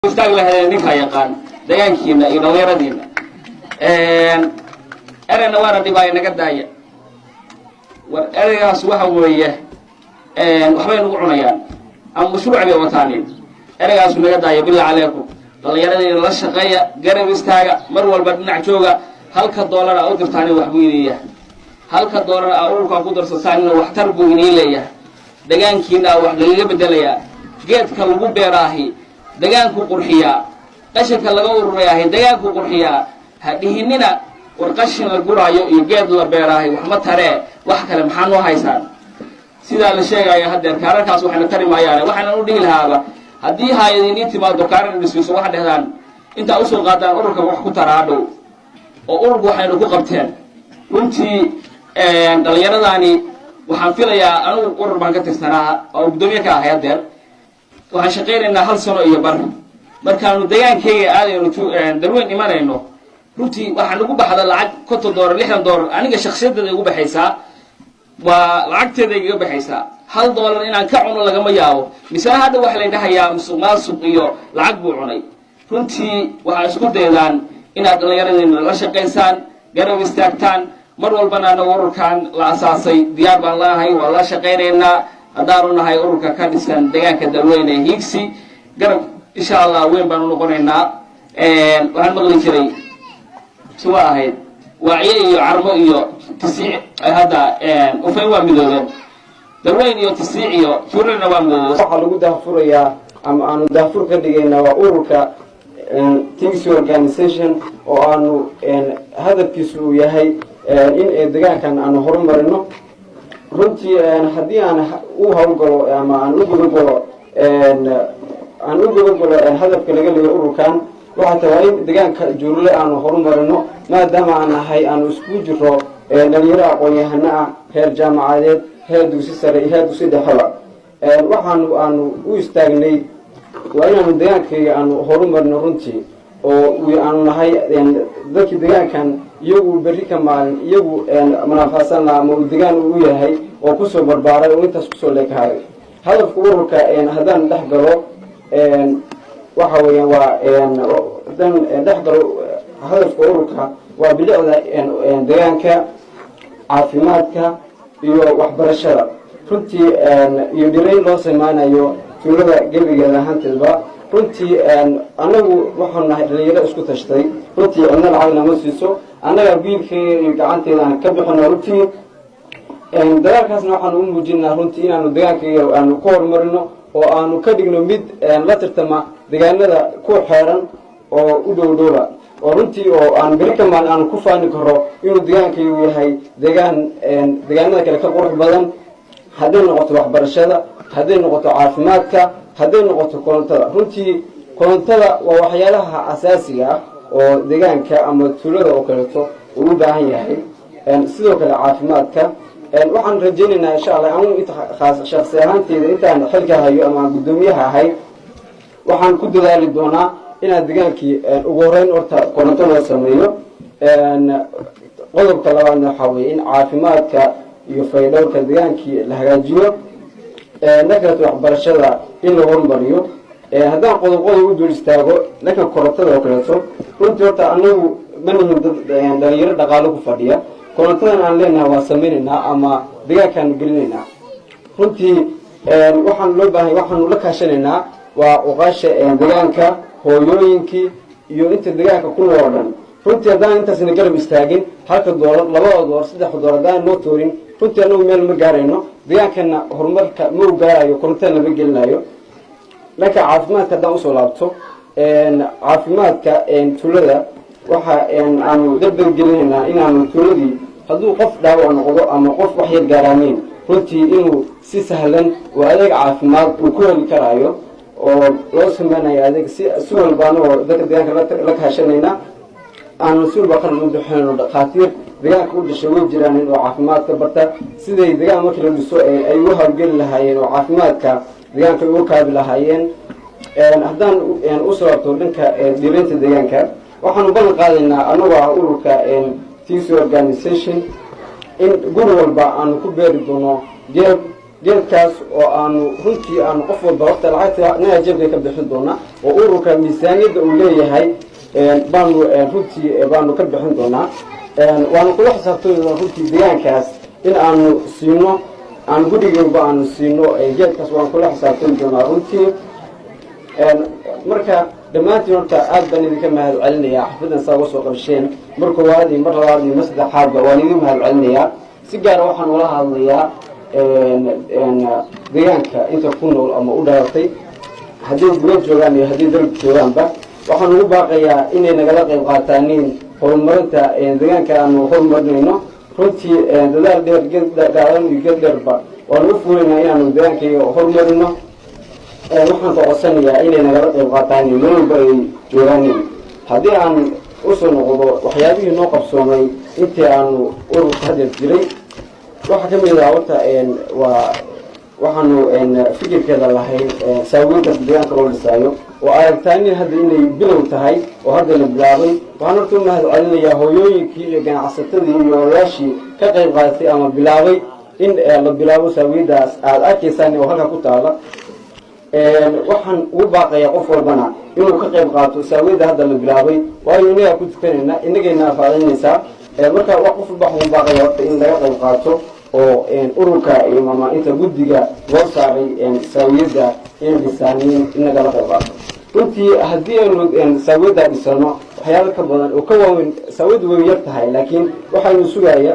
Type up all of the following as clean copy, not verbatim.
استاغ لها نينكا يقان دغانكينا iyo dhalinyaradiina erayna waana dhibay naga daaya war eraygaas waxa weeye waxbay nagu cunayaan ama mashruuc bay wataaneen eraygaas naga daaya billahi alaykum dhalinyaradiina la shaqeeya garab istaaga mar walba dhinac jooga halka dollar oo dirtaan wax buu leeyahay halka dollar oo ku darsataan wax tar buu leeyahay dagaankiina wax laga bedelayaa geedka lagu beeraahi dagaanku qurxiya qashinka laga ururiyay dagaanku qurxiya hadhiinina warqashin la guraayo iyo geed la beeraahi wax ma tare wax kale maxaan oo haysaan sida la sheegay hadda kaararkaas waxna tarimayaan waxana u dhigi lahaaba hadii hay'adini timaado kaarar dhismiso wax dhahdaan inta u soo qaadaan ururka wax ku taraado oo ururku waxay ku qabteen runtii dhalinyaradani waxaan filayaa anigu urur baan ka tirsanaa oo gudoomiye ka ahay hadda waxaan shaqeynaynaa hal sano iyo bar markaanu dagaankayga aadayno darweyn imanayno runtii waxaan ugu baxda lacag $50 $60 aniga shakhsiyadeeda ugu baxaysaa waa lacagteeda iga baxaysaa $1 inaan ka cuno lagama yaabo misal hadda wax la dhahayaa musuqmaasuq iyo lacag buu cunay runtii waxa isku daydaan inaad dhalinyaradiina la shaqeysaan garab istaagtaan mar walbana ururkan la asaasay diyaar baan laahay waa la shaqeynaynaa hadaan nahay ururka ka dhisan deegaanka Darweyne Higsi garab insha Allah weyn baan noqonaynaa waxaan maqli jiray soo ahayd wacyi iyo carmo iyo tisiic hada u faywa midoodan Darweyne iyo tisiic iyo furina waa midoodan waxa lagu daafurayaa ama aanu daafur ka dhigaynaa waa ururka Higsi organization oo aanu hadafkiisu yahay in deegaankan aanu horumarino runtii hadii aan u hawlgalo ama aan u gudagalo hadafka laga leeyahay ururkan waxa tahay in deegaanka Juurle aanu horumarino maadaama aan nahay aanu isku jiro dhalinyaro aqoon-yahano ah heer jaamacadeed heer dugsi sare iyo heer dugsi dhexe waxaanu u istaagnay waa inaanu deegaankayga aanu horumarino runtii oo aanu nahay dadkii deegaankan iyagu berri ka maalin iyagu manaafasan ama deegaan u yahay oo ku soo barbaaray oo intaas ku soo leekahay hadafka ururka hadaan dhex galo waxa weeyaan waa hadaan dhex galo hadafka ururka waa bilicda deegaanka caafimaadka iyo waxbarashada runtii iyo dhirayn loo sameeyo tuulada gebigeeda ahaanteedba runtii anagu waxaan nahay dhalinyaro isku tashtay runtii cidna lacag lama siiso anaga biilkayga iyo gacanteeda aan ka bixino runtii dagaalkaasna waxaan u muujinaa runtii inaanu deegaankayga aanu ku horumarino oo aanu ka dhigno mid la tartama deegaanada ku xeeran oo u dhowdhowba oo runtii oo aan beri ka maalin aanu ku faani karo inuu deegaankaygu yahay deegaanada kale ka qurux badan hadday noqoto waxbarashada hadday noqoto caafimaadka hadday noqoto korontada runtii korontada waa waxyaalaha asaasiga ah oo deegaanka ama tuulada oo kaleeto uu u baahan yahay sidoo kale caafimaadka waxaan rajaynaynaa insha Allah anigu inta shakhsi ahaanteyda intaan xilka hayo ama gudoomiyaha ahay waxaan ku dadaali doonaa inaan deegaankii ugu horeyn horta koronto loo sameeyo qodobka labaadna waxa weeye in caafimaadka iyo faydhowrka deegaankii la hagaajiyo nakirta waxbarashada in la horumariyo haddaan qodob u dul istaago laka korontada oo kaleeto runtii horta anagu manihin dhalinyaro dhaqaalo ku fadhiya korontadan aan leenahay waa sameynaynaa ama deegaankaan gelinaynaa runtii waxaanu la kaashanaynaa waa uqaasha deegaanka hooyooyinkii iyo inta deegaanka ku nool oo dhan runtii haddaan intaasna garab istaagin $1 $2 $3 haddaan noo toorin runtii anagu meel ma gaarayno deegaankana horumarka ma u gaarayo korontada lama gelinayo laakiin caafimaadka haddaan usoo laabto caafimaadka tuulada waxa aanu dardar gelinaynaa inaanu tuuladii hadduu qof dhaawac noqdo ama qof wax yar gaaraameen runtii inuu si sahlan oo adeeg caafimaad uu ku heli karaayo oo loo sameynayo adeeg si walbaana oo dadka deegaanka la kaashanayna aanu si walba qaran u bixinayno dhakhaatiir deegaanka u dhashay way jiraan oo caafimaadka barta siday deegaan markii la dhiso ay u hawlgeli lahaayeen oo caafimaadka deegaanka ugu kaabi lahaayeen haddaan u sababto dhanka dhireynta deegaanka waxaanu ballan qaadaynaa anagoo ah ururka Higsi organization in guri walba aanu ku beeri doono geed geedkaas oo aanu runtii aanu qof walba horta lacagta inaga jeebka ka bixin doonaa oo ururka miisaaniyadda uu leeyahay baanu runtii baanu ka bixin doonaa waanu kula xisaabtooyna runtii deegaankaas in aanu siino aan gurigeenba aanu siino geedkaas waanu kula xisaabtooyi doonaa runtii marka dhammaantiin horta aad baan idinka mahad celinayaa xafladan saa uga soo qabsheen mar koowaad iyo mar labaad iyo mar saddexaadba waan idin mahad celinayaa si gaara waxaan ula hadlayaa deegaanka inta ku nool ama u dhalatay hadday dibad joogaan iyo hadday dalka joogaanba waxaan ugu baaqayaa inay nagala qayb qaataaniin horumarinta deegaanka aanu horumarinayno runtii dadaal dheer gaadan iyo geed dheerba waanu u fuulaynaa inaanu deegaankayga horumarino waxaan ka codsanayaa inay nagala qayb qaataan meel walba ay joogaaniin haddii aan usoo noqdo waxyaabihii noo qabsoomay intii aanu ururka hadeer jiray waxaa ka mid ah horta waxaanu fikirkeeda lahayn saawiinta deegaanka loo dhisaayo oo aragtaanin hadda inay bilow tahay oo hadda la bilaabay waxaan horta u mahad celinayaa hooyooyinkii iyo ganacsatadii iyo odayaashii ka qayb qaadatay ama bilaabay in la bilaabo saawiyadaas aada arkaysaan oo halka ku taala waxaan ugu baaqayaa qof walbana inuu ka qayb qaato saawiyada hadda la bilaabay waayo inagaa ku tukanayna inagayna afaadanaysaa marka qof walba waxaan ugu baaqaya horta in laga qayb qaato oo ururka iyo inta guddiga loo saaray saawiyadda in dhisaanin inaga la qayb qaato runtii haddii aynu saawiyadda dhisano waxyaalo ka badan oo ka waaweyn saawiyaddu way yar tahay laakiin waxaynu sugaaya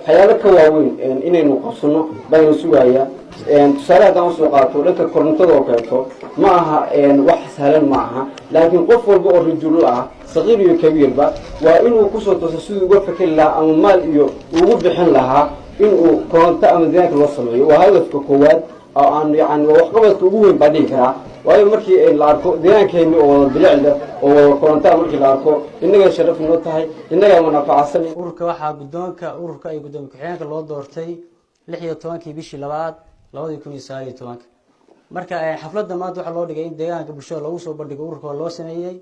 waxyaalo ka waaweyn inaynu qabsano baynu sugaaya tusaale haddaan usoo qaato dhanka korontada oo kaleeto ma aha wax sahlan ma aha laakiin qof walba oo rajulo ah saqiir iyo kabiirba waa inuu kusoo tooso siduu uga fakeri lahaa ama maal iyo ugu bixin lahaa inuu koronto ama deegaanka loo sameeyo waa hadafka koowaad oo aan yani waxqabadka ugu weyn baa dhihi karaa waayo markii la arko deegaankeeni oo wada bilicda oo wada korontaa markii la arko innaga sharaf noo tahay innagaa manafacsan ururka waxaa guddoonka ururka ay gudoomiye ku-xigeenka loo doortay 16 bishii 2 2019 marka xafladda maanta waxaa loo dhigay in deegaanka bulshada lagu soo bandhigo ururka loo sameeyay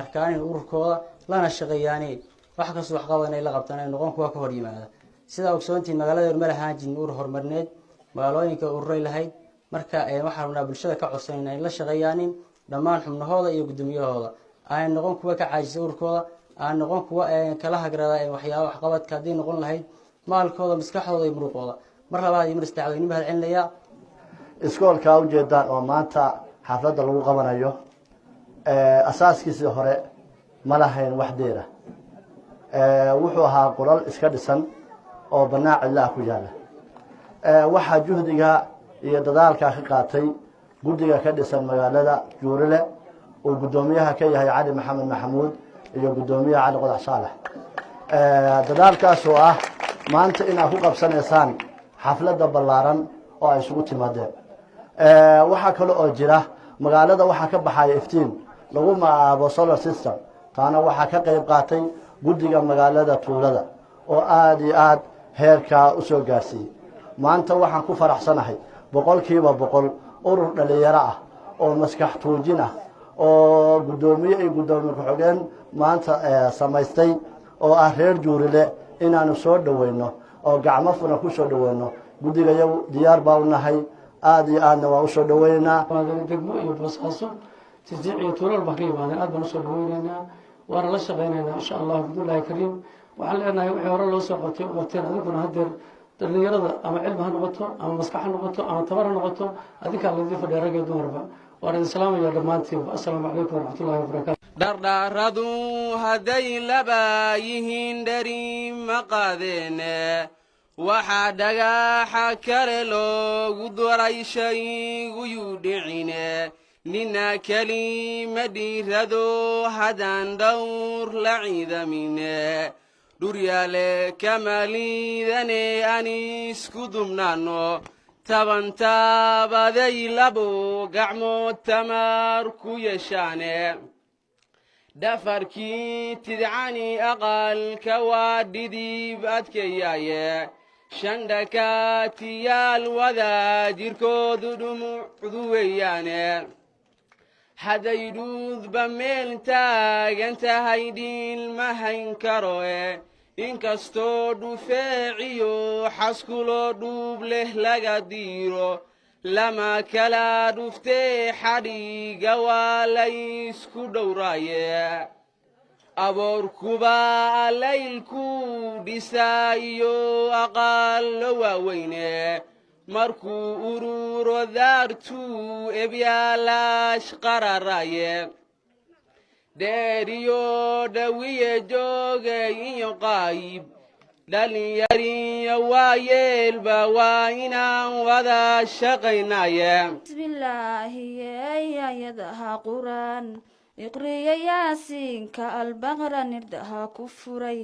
arkaan ururkooda lana shaqeeyaaneen wax kasta wax qaban ay la qabtaan ay noqon kuwa ka hor yimaada sida ogsoontii magaalada ma lahaan jirin urur hormarneed magaalooyinka ururay lahayd marka waxaan rabnaa bulshada ka codsanayna in la shaqeeyaaneen dhammaan xubnahooda iyo gudoomiyahooda ay noqon kuwa ka caajisay ururkooda aan noqon kuwa kala hagrada waxyaabo wax qabadka hadii noqon lahayd maalkooda maskaxdooda iyo muruqooda mar labaad iyo mar saddexaad in mahad celinaya iskoolka ujeedaan oo maanta xafladda lagu qabanayo asaaskiisii hore ma lahayn wax deera wuxuu ahaa qolal iska dhisan oo banaan cidla ku yaala waxaa juhdiga iyo dadaalka ka qaatay guddiga ka dhisan magaalada Juurile oo gudoomiyaha ka yahay Cali Maxamed Maxamuud iyo gudoomiyaha Cali Qodax Saalax dadaalkaas oo ah maanta in ay ku qabsanaysaan xafladda ballaaran oo ay isugu timaadeen waxa kale oo jira magaalada waxa ka baxay iftiin lagu maaabo solar system taana waxa ka qayb qaatay guddiga magaalada tuulada oo aad iyo aad heerka u soo gaarsiiyay maanta waxaan ku faraxsanahay 100% urur dhalinyaro ah oo maskax tuujin ah oo gudoomiye iyo gudoomiye ku-xigeen maanta samaystay oo ah reer Juurile inaanu soo dhaweyno oo gacmo furan ku soo dhaweyno guddiga diyaar baa u nahay aad iyo aadna waa u soo dhaweynaa degmo iyo basaaso tisdiic iyo tuulal baa ka yimaadeen aad baan u soo dhaweynaynaa waana la shaqeynaynaa insha allah bidullaahi kariim waxaan leenahay wixii hore loo soo qabtay u qabteen adiguna haddeer dhalinyarada ama cilmi ha noqoto ama maskax ha noqoto ama tabar ha noqoto adinkaa laydin fadhiya rag iyo dumarba waan idin salaamayaa dhammaantiinba assalaamu calaykum waraxmatullahi wabarakaatu dhardhaaradu hadday laba yihiin dheri ma qaadeene waxaa dhagaxa kale loogu daray shayguyuu dhicine nina kelima dhiirado haddaan dhowr la ciidamine dhuryaale kama liidane aan isku dumnaanno tabantaabaday labo gacmood tamar ku yeeshaane dhafarkii tidcani aqalka waa dhidib adkayaaye shandhakaatiyaal wada jirkoodu dhumucdu weeyaane hadday dhuudba meel taagan tahay dhiil ma hayn karoe inkastoo dhufeeciyo xaskuloo dhuub leh laga diiro lama kala dhuftee xadhiiga waa laysku dhowraaye aboorkuba allaylku dhisaayo aqaallo waaweyne markuu ururo daartuu ebyaalaash qararaaye dheeriyo dhawiye joogay iyo qaayib dhalinyariyo waayeelba waa inaan wada shaqaynaye bismillaahi ayadaha quraan iqriya yaasiinka albaqra nirdaha ku furay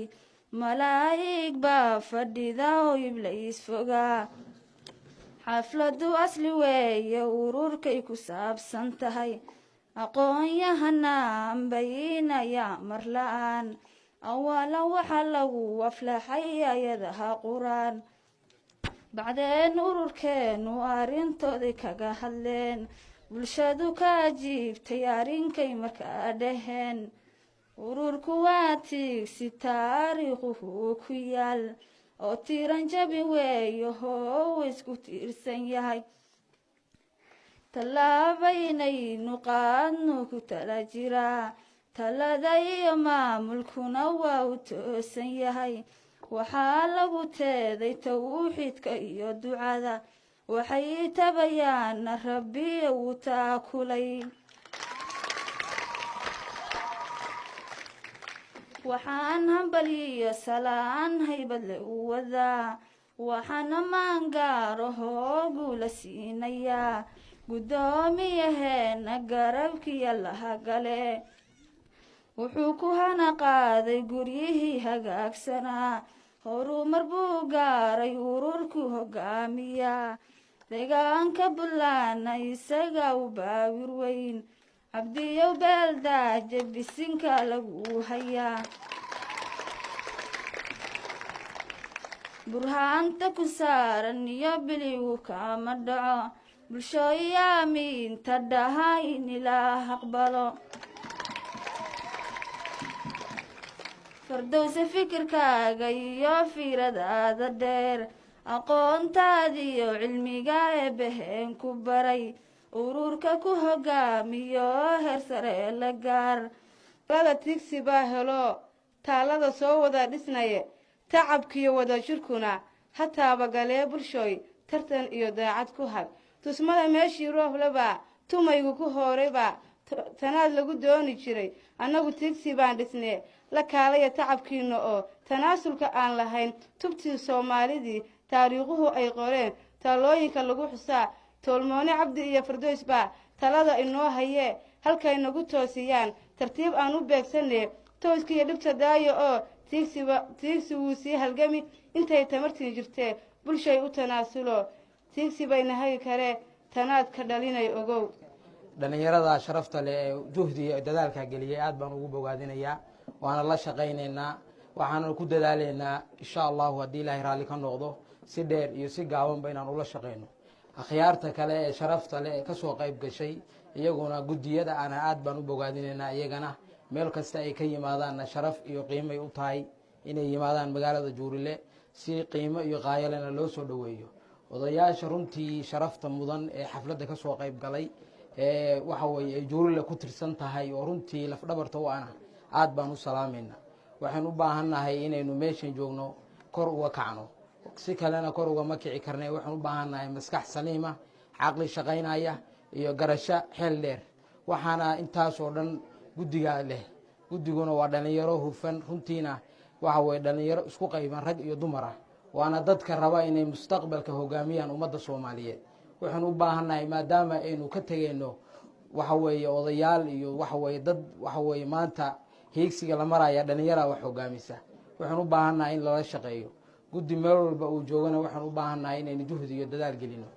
malaa'ig baa fadhida oo iblays fogaa xafladu asli weeye ururkay ku saabsan tahay aqoon-yahanaan bayinaya mar la-aan awala waxaa lagu aflaxay ayadaha quraan bacdeen ururkeenu arrintooday kaga hadleen bulshadu ka ajiibtay arrinkay markaa dhaheen ururku waa tiigsi taariikhuhu ku yaal oo tiiran jabi weeyo hoow isku tiirsan yahay tallaabaynaynu qaadnu ku tala jiraa talada iyo maamulkuna waa u toosan yahay waxaa lagu teeday tawxiidka iyo ducada waxay tabayaana rabbi uu taakulay waxaan hambaliyo salaan haybadle u wadaa waxaana maangaaro hoogula siinayaa guddoomiyaheena garabkiya laha gale wuxuu ku hana qaaday guryihii hagaagsanaa horumar buu gaaray ururku hogaamiyaa deegaanka buntlandna isaga u baawir weyn cabdiyow beeldaaje bisinka lagu hayaa burhaanta ku saaran iyo biligu kama dhaco bulshooyi aamiinta dhaha in ilaah aqbalo fardowse fikirkaaga iyo fiiradaada dheer aqoontaadiyo cilmiga eebbaheen ku baray ururka ku hogaamiyo heer sare la gaar lada tigsi baa helo taalada soo wada dhisnaye tacabkiyo wada jirkuna hataaba galee bulshooy tartan iyo daacad ku hag tusmada meeshii rooblaba tumaygu ku hoorayba tanaad lagu dooni jiray annagu tigsi baan dhisnee la kaalaya tacabkiina oo tanaasulka aan lahayn tubtii soomaalidii taariikhuhu ay qoreen taalooyinka lagu xusaa toolmoone cabdi iyo fardoys baa talada inoo hayee halkay nagu toosiyaan tartiib aan u beegsanee tooskiiyo dhibta daayo oo tiigsi wuu sii halgami intay tamartii jirtee bulshay u tanaasulo tiigsi bayna hagi karee tanaad ka dhalinay ogow dhalinyarada sharafta leh ee juhdiga dadaalka geliyay aad baan ugu bogaadinayaa waana la shaqaynaynaa waxaana ku dadaalaynaa insha allahu haddii ilaahay raalli ka noqdo si dheer iyo si gaabanba inaan ula shaqayno akhyaarta kale ee sharafta leh ee kasoo qayb gashay iyaguna guddiyada ana aad baan u bogaadinaynaa iyagana meel kasta ay ka yimaadaanna sharaf iyo qiimay u tahay inay yimaadaan magaalada juurile si qiimo iyo qaayalena loo soo dhoweeyo odayaasha runtii sharafta mudan ee xafladda kasoo qayb galay waxa weye ay juurile ku tirsan tahay oo runtii lafdhabarta u ana aad baan u salaamaynaa waxaan u baahannahay inaynu meeshan joogno kor uga kacno si kalena kor ugama kici karnay waxaan u baahannahay maskax saliima caqli shaqaynaya iyo garasho xeel dheer waxaana intaasoo dhan guddigaa leh guddiguna waa dhalinyaro hufan runtiina waxa weye dhalinyaro isku qayban rag iyo dumar ah waana dadka raba inay mustaqbalka hogaamiyaan ummadda soomaaliyeed waxaan u baahannahay maadaama aynu ka tegayno waxa weeye odayaal iyo waxa weye dad waxa weye maanta hiigsiga la maraya dhalinyara wax hogaamisa waxaan u baahannahay in lala shaqeeyo guddi meel walba uu joogana waxaan u baahannahay inaynu juhdi iyo dadaal gelino